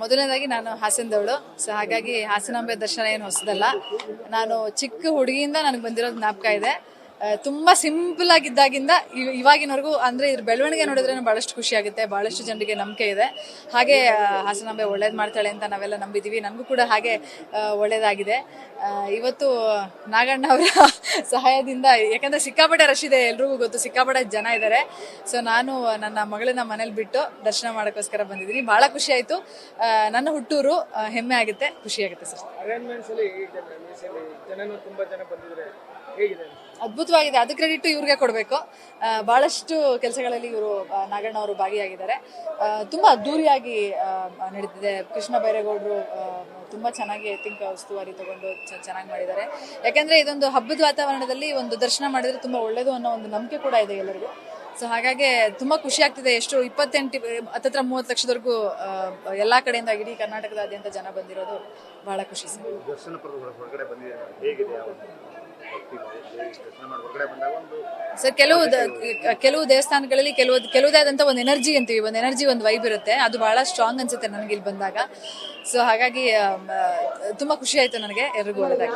ಮೊದಲನೇದಾಗಿ ನಾನು ಹಾಸನದವಳು. ಸೊ ಹಾಗಾಗಿ ಹಾಸನಾಂಬೆ ದರ್ಶನ ಏನು ಹೊಸದಲ್ಲ. ನಾನು ಚಿಕ್ಕ ಹುಡುಗಿಯಿಂದ ನನಗೆ ಬಂದಿರೋದು ಜ್ಞಾಪಕ ಇದೆ. ತುಂಬಾ ಸಿಂಪಲ್ ಆಗಿದ್ದಾಗಿಂದ ಇವಾಗಿನವರೆಗೂ ಅಂದ್ರೆ ಇದ್ರ ಬೆಳವಣಿಗೆ ನೋಡಿದ್ರೆ ಬಹಳಷ್ಟು ಖುಷಿ ಆಗುತ್ತೆ. ಬಹಳಷ್ಟು ಜನರಿಗೆ ನಂಬಿಕೆ ಇದೆ. ಹಾಗೆ ಹಾಸನಾಂಬೆ ಒಳ್ಳೇದ್ ಮಾಡ್ತಾಳೆ ಅಂತ ನಾವೆಲ್ಲ ನಂಬಿದೀವಿ. ನನಗೂ ಕೂಡ ಹಾಗೆ ಒಳ್ಳೇದಾಗಿದೆ. ಇವತ್ತು ನಾಗಣ್ಣ ಅವರ ಸಹಾಯದಿಂದ, ಯಾಕಂದ್ರೆ ಸಿಕ್ಕಾಪಟ್ಟೆ ರಶ್ ಇದೆ, ಎಲ್ರಿಗೂ ಗೊತ್ತು, ಸಿಕ್ಕಾಪಟ್ಟೆ ಜನ ಇದ್ದಾರೆ. ಸೊ ನಾನು ನನ್ನ ಮಗಳನ್ನ ಮನೇಲಿ ಬಿಟ್ಟು ದರ್ಶನ ಮಾಡೋಕ್ಕೋಸ್ಕರ ಬಂದಿದ್ದೀನಿ. ಬಹಳ ಖುಷಿ ಆಯ್ತು. ನನ್ನ ಹುಟ್ಟೂರು, ಹೆಮ್ಮೆ ಆಗುತ್ತೆ, ಖುಷಿ ಆಗುತ್ತೆ ಸರ್. ಅದ್ಭುತವಾಗಿದೆ. ಅದು ಕ್ರೆಡಿಟ್ ಇವ್ರಿಗೆ ಕೊಡಬೇಕು. ಬಹಳಷ್ಟು ಕೆಲಸಗಳಲ್ಲಿ ಇವರು ನಾಗಣ್ಣ ಅವರು ಭಾಗಿಯಾಗಿದ್ದಾರೆ. ತುಂಬಾ ಅದ್ದೂರಿಯಾಗಿ ನಡೆದಿದೆ. ಕೃಷ್ಣ ಬೈರೇಗೌಡರು ತುಂಬಾ ಚೆನ್ನಾಗಿ ಉಸ್ತುವಾರಿ ತಗೊಂಡು ಚೆನ್ನಾಗಿ ಮಾಡಿದ್ದಾರೆ. ಯಾಕಂದ್ರೆ ಇದೊಂದು ಹಬ್ಬದ ವಾತಾವರಣದಲ್ಲಿ ಒಂದು ದರ್ಶನ ಮಾಡಿದ್ರೆ ತುಂಬಾ ಒಳ್ಳೇದು ಅನ್ನೋ ಒಂದು ನಂಬಿಕೆ ಕೂಡ ಇದೆ ಎಲ್ಲರಿಗೂ. ಸೊ ಹಾಗಾಗಿ ತುಂಬಾ ಖುಷಿ ಆಗ್ತಿದೆ. ಎಷ್ಟು 28 ಹತ್ತತ್ರ 30 ಲಕ್ಷದವರೆಗೂ ಎಲ್ಲಾ ಕಡೆಯಿಂದ ಇಡೀ ಕರ್ನಾಟಕದಾದ್ಯಂತ ಜನ ಬಂದಿರೋದು ಬಹಳ ಖುಷಿ ಸರ್. ಸರ್, ಕೆಲವು ದೇವಸ್ಥಾನಗಳಲ್ಲಿ ಕೆಲವುದೇ ಆದಂತ ಒಂದು ಎನರ್ಜಿ ಅಂತೀವಿ, ಒಂದು ವೈಬ್ ಇರುತ್ತೆ. ಅದು ಬಹಳ ಸ್ಟ್ರಾಂಗ್ ಅನ್ಸುತ್ತೆ ನನಗೆ ಇಲ್ಲಿ ಬಂದಾಗ. ಸೊ ಹಾಗಾಗಿ ತುಂಬಾ ಖುಷಿ ಆಯ್ತು ನನಗೆ. ಎಲ್ರಿಗೂ ಒಳ್ಳೆದಾಗಿ.